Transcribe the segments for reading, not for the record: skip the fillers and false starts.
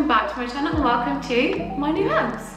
welcome back to my channel and welcome to my new house.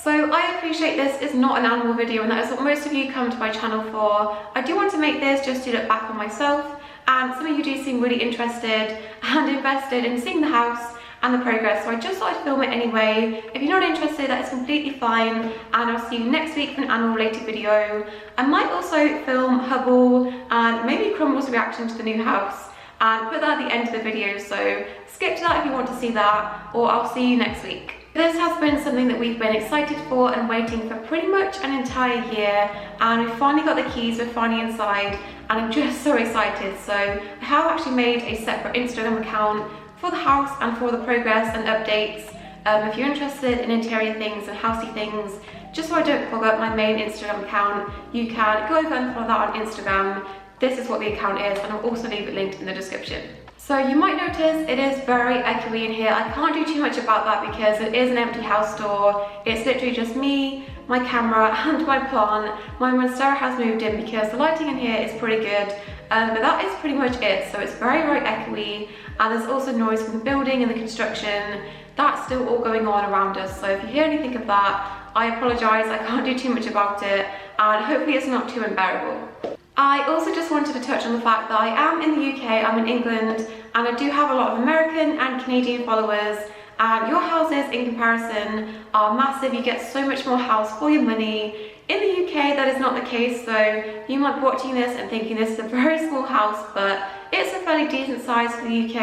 So I appreciate this is not an animal video, and that is what most of you come to my channel for. I do want to make this just to look back on myself, and some of you do seem really interested and invested in seeing the house and the progress, so I just thought I'd film it anyway. If you're not interested, that is completely fine, and I'll see you next week for an animal related video. I might also film Hubble and maybe Crumbles' reaction to the new house and put that at the end of the video, so skip to that if you want to see that, or I'll see you next week. This has been something that we've been excited for and waiting for pretty much an entire year, and we've finally got the keys, we're finally inside, and I'm just so excited. So I have actually made a separate Instagram account for the house and for the progress and updates. If you're interested in interior things and housey things, just so I don't clog up my main Instagram account, you can go over and follow that on Instagram. This is what the account is, and I'll also leave it linked in the description. So you might notice it is very echoey in here. I can't do too much about that because it is an empty house door. It's literally just me, my camera and my plant. My monstera has moved in because the lighting in here is pretty good. But that is pretty much it. So it's very, very echoey, and there's also noise from the building and the construction. That's still all going on around us. So if you hear anything of that, I apologise. I can't do too much about it, and hopefully it's not too unbearable. I also just wanted to touch on the fact that I am in the UK, I'm in England, and I do have a lot of American and Canadian followers, and your houses in comparison are massive. You get so much more house for your money. In the UK that is not the case, so you might be watching this and thinking this is a very small house, but it's a fairly decent size for the UK,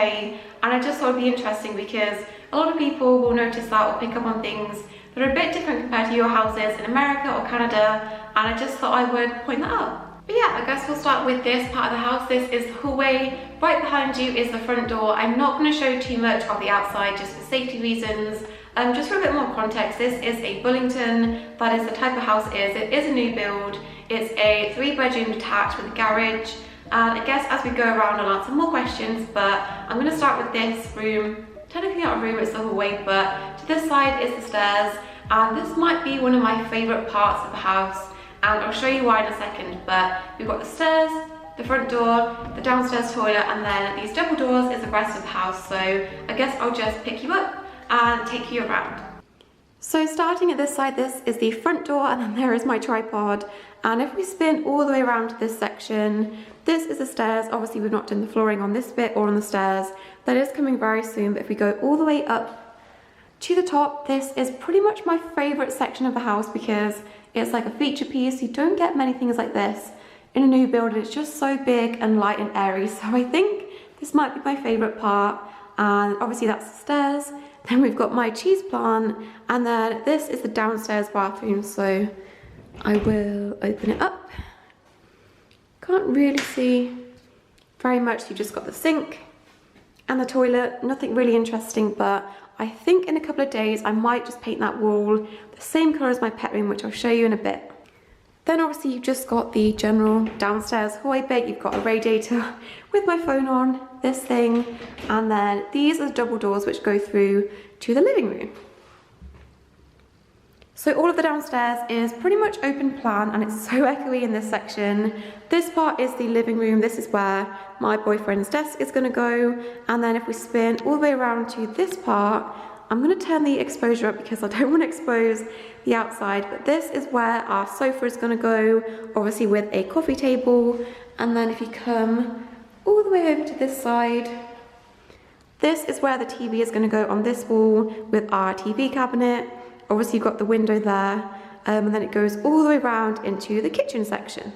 and I just thought it would be interesting because a lot of people will notice that or pick up on things that are a bit different compared to your houses in America or Canada, and I just thought I would point that out. But yeah, I guess we'll start with this part of the house. This is the hallway. Right behind you is the front door. I'm not going to show too much of the outside just for safety reasons. Just for a bit more context, this is a Bullington. That is the type of house it is. It is a new build. It's a 3-bedroom detached with a garage. And I guess as we go around I'll answer more questions, but I'm going to start with this room. Technically not a room, it's the hallway, but to this side is the stairs. And this might be one of my favourite parts of the house, and I'll show you why in a second. But we've got the stairs, the front door, the downstairs toilet, and then these double doors is the rest of the house. So I guess I'll just pick you up and take you around. So starting at this side, this is the front door, and then there is my tripod. And if we spin all the way around to this section, this is the stairs. Obviously we've not done the flooring on this bit or on the stairs. That is coming very soon, but if we go all the way up to the top, this is pretty much my favourite section of the house because it's like a feature piece. You don't get many things like this in a new build, and it's just so big and light and airy. So I think this might be my favourite part. And obviously that's the stairs. Then we've got my cheese plant, and then this is the downstairs bathroom. So I will open it up. Can't really see very much. You just got the sink and the toilet. Nothing really interesting, but I think in a couple of days I might just paint that wall the same colour as my pet room, which I'll show you in a bit. Then obviously you've just got the general downstairs hallway bit. You've got a radiator with my phone on, this thing, and then these are the double doors which go through to the living room. So all of the downstairs is pretty much open plan, and it's so echoey in this section. This part is the living room. This is where my boyfriend's desk is going to go. And then if we spin all the way around to this part, I'm going to turn the exposure up because I don't want to expose the outside. But this is where our sofa is going to go, obviously with a coffee table. And then if you come all the way over to this side, this is where the TV is going to go on this wall with our TV cabinet. Obviously you've got the window there, and then it goes all the way around into the kitchen section.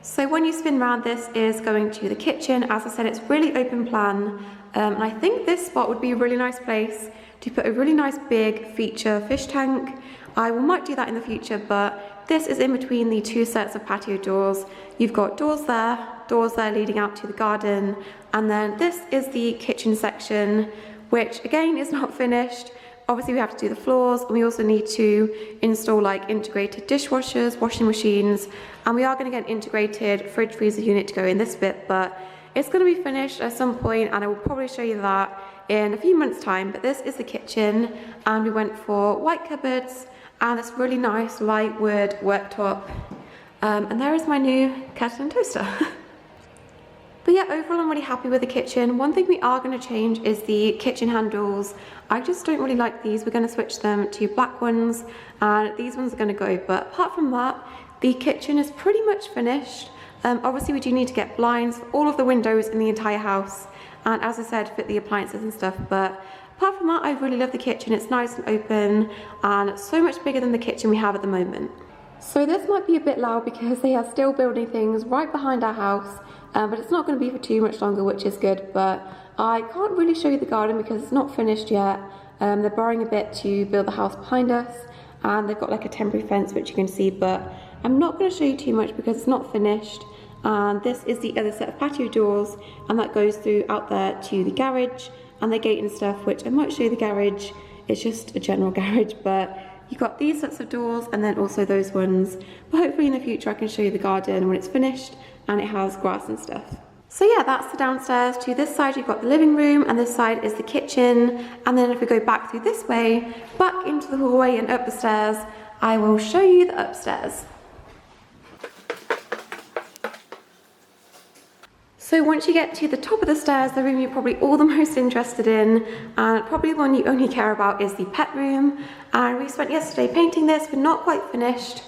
So when you spin around, this is going to the kitchen. As I said, it's really open plan, and I think this spot would be a really nice place to put a really nice big feature fish tank. I might do that in the future, but this is in between the two sets of patio doors. You've got doors there leading out to the garden, and then this is the kitchen section, which again is not finished. Obviously we have to do the floors, and we also need to install like integrated dishwashers, washing machines, and we are going to get an integrated fridge freezer unit to go in this bit, but it's going to be finished at some point, and I will probably show you that in a few months time. But this is the kitchen, and we went for white cupboards and this really nice light wood worktop And there is my new kettle and toaster. But yeah, overall I'm really happy with the kitchen. One thing we are going to change is the kitchen handles. I just don't really like these. We're going to switch them to black ones, and these ones are going to go. But apart from that, the kitchen is pretty much finished. Obviously we do need to get blinds for all of the windows in the entire house, and as I said, fit the appliances and stuff. But apart from that, I really love the kitchen. It's nice and open and so much bigger than the kitchen we have at the moment. So this might be a bit loud because they are still building things right behind our house, but it's not going to be for too much longer, which is good. But I can't really show you the garden because it's not finished yet. They're borrowing a bit to build the house behind us, and they've got like a temporary fence which you can see, but I'm not going to show you too much because it's not finished. And this is the other set of patio doors, and that goes through out there to the garage and the gate and stuff, which I might show you the garage. It's just a general garage, but you've got these sets of doors and then also those ones. But hopefully in the future I can show you the garden when it's finished and it has grass and stuff. So yeah, that's the downstairs. To this side you've got the living room, and this side is the kitchen. And then if we go back through this way, back into the hallway and up the stairs, I will show you the upstairs. So once you get to the top of the stairs, the room you're probably all the most interested in, and probably the one you only care about, is the pet room. And we spent yesterday painting this, but not quite finished.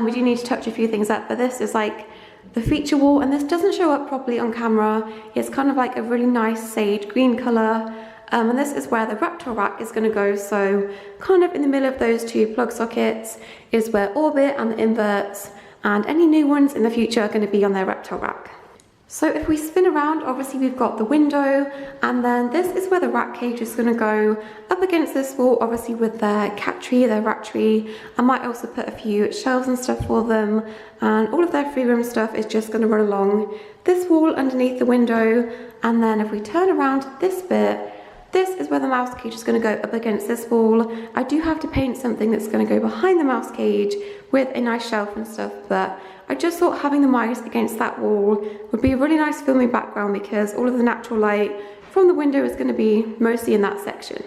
We do need to touch a few things up, but this is like the feature wall, and this doesn't show up properly on camera. It's kind of like a really nice sage green colour. And this is where the Raptor rack is going to go, so kind of in the middle of those two plug sockets is where Orbit and the inverts and any new ones in the future are going to be on their Raptor rack. So if we spin around, obviously we've got the window, and then this is where the rat cage is going to go up against this wall, obviously with their cat tree, their rat tree. I might also put a few shelves and stuff for them, and all of their free roam stuff is just going to run along this wall underneath the window. And then if we turn around this bit, this is where the mouse cage is going to go up against this wall. I do have to paint something that's going to go behind the mouse cage with a nice shelf and stuff, but I just thought having the mice against that wall would be a really nice filming background because all of the natural light from the window is going to be mostly in that section.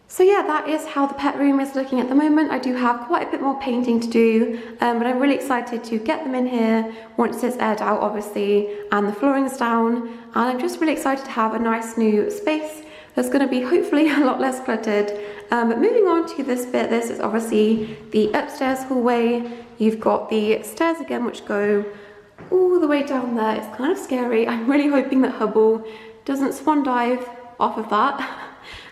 So yeah, that is how the pet room is looking at the moment. I do have quite a bit more painting to do, but I'm really excited to get them in here once it's aired out, obviously, and the flooring's down. And I'm just really excited to have a nice new space that's going to be hopefully a lot less cluttered. But moving on to this bit, this is obviously the upstairs hallway. You've got the stairs again, which go all the way down there. It's kind of scary. I'm really hoping that Hubble doesn't swan dive off of that.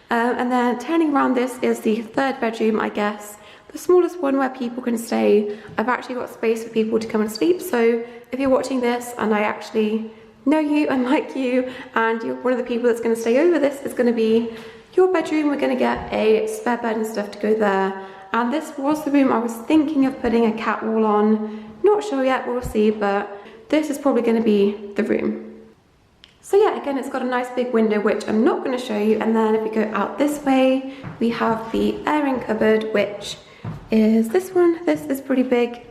And then turning around, this is the third bedroom, I guess. The smallest one where people can stay. I've actually got space for people to come and sleep. So if you're watching this and I actually know you and like you, and you're one of the people that's going to stay over, this is going to be your bedroom. We're going to get a spare bed and stuff to go there. And this was the room I was thinking of putting a cat wall on. Not sure yet, we'll see, but this is probably going to be the room. So yeah, again, it's got a nice big window, which I'm not going to show you. And then if we go out this way, we have the airing cupboard, which is this one. This is pretty big,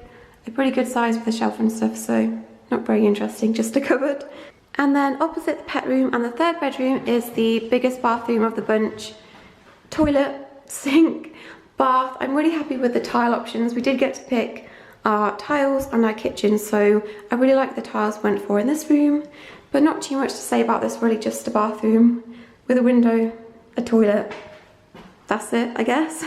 a pretty good size with the shelf and stuff, so not very interesting, just a cupboard. And then opposite the pet room and the third bedroom is the biggest bathroom of the bunch. Toilet, sink, bath. I'm really happy with the tile options. We did get to pick our tiles and our kitchen, so I really like the tiles we went for in this room, but not too much to say about this, really just a bathroom with a window, a toilet. That's it, I guess.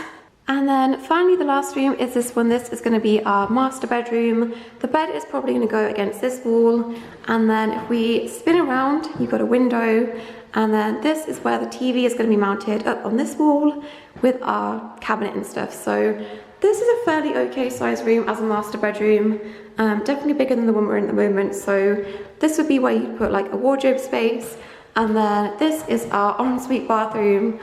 And then finally the last room is this one. This is going to be our master bedroom. The bed is probably going to go against this wall, and then if we spin around, you've got a window, and then this is where the TV is going to be mounted up on this wall with our cabinet and stuff. So this is a fairly okay size room as a master bedroom, definitely bigger than the one we're in at the moment. So this would be where you put like a wardrobe space, and then this is our ensuite bathroom.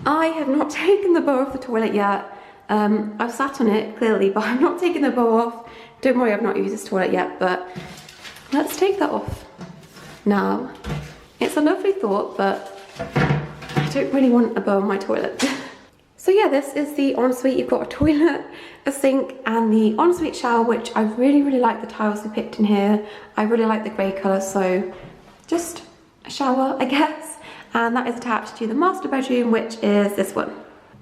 I have not taken the bow off the toilet yet. I've sat on it clearly, but I've not taken the bow off. Don't worry, I've not used this toilet yet, but let's take that off now. It's a lovely thought, but I don't really want a bow on my toilet. So yeah, this is the ensuite. You've got a toilet, a sink, and the ensuite shower, which I really like the tiles we picked in here. I really like the grey colour, so just a shower, I guess. And that is attached to the master bedroom, which is this one.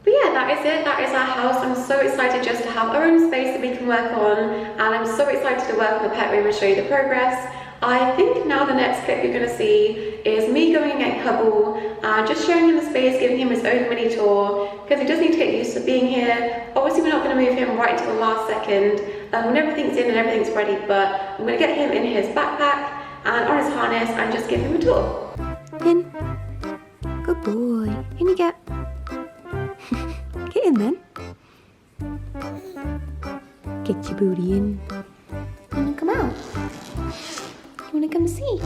But yeah, that is it. That is our house. I'm so excited just to have our own space that we can work on, and I'm so excited to work on the pet room and show you the progress. I think now the next clip you're going to see is me going and getting Hubble and just showing him the space, giving him his own mini tour, because he does need to get used to being here. Obviously we're not going to move him right until the last second when everything's in and everything's ready, but I'm going to get him in his backpack and on his harness and just give him a tour. In. Good boy. In you get. Get in then. Get your booty in. You wanna come out? You wanna come see?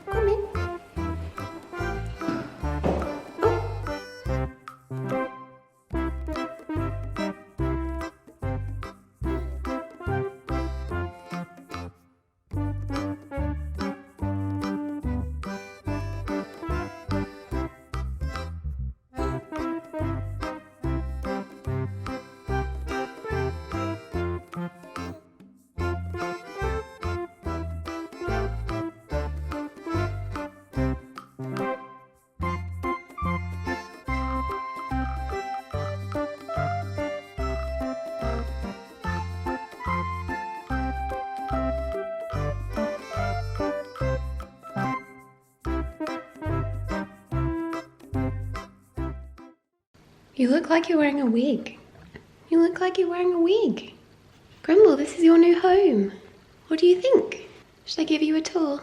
Come in. You look like you're wearing a wig. You look like you're wearing a wig. Crumble, this is your new home. What do you think? Should I give you a tour?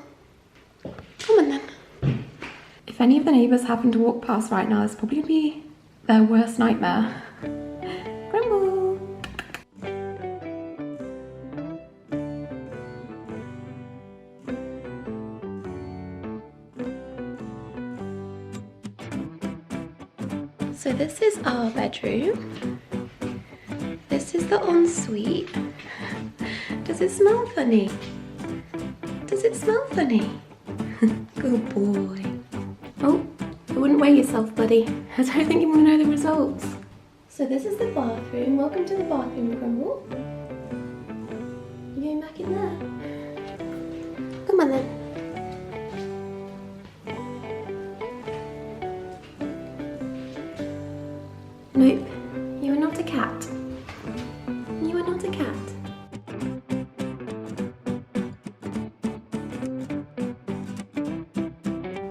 Come on then. If any of the neighbours happen to walk past right now, this probably be their worst nightmare. Crumble. So this is our bedroom. This is the ensuite. Does it smell funny? Does it smell funny? Good boy. Oh, you wouldn't weigh yourself, buddy. I don't think you want to know the results. So this is the bathroom. Welcome to the bathroom, Crumble. You going back in there? Come on then. Nope, you are not a cat. You are not a cat.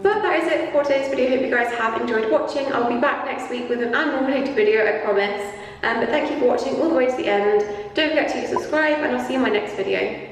But that is it for today's video. Hope you guys have enjoyed watching. I'll be back next week with an animal related video, I promise. But thank you for watching all the way to the end. Don't forget to subscribe and I'll see you in my next video.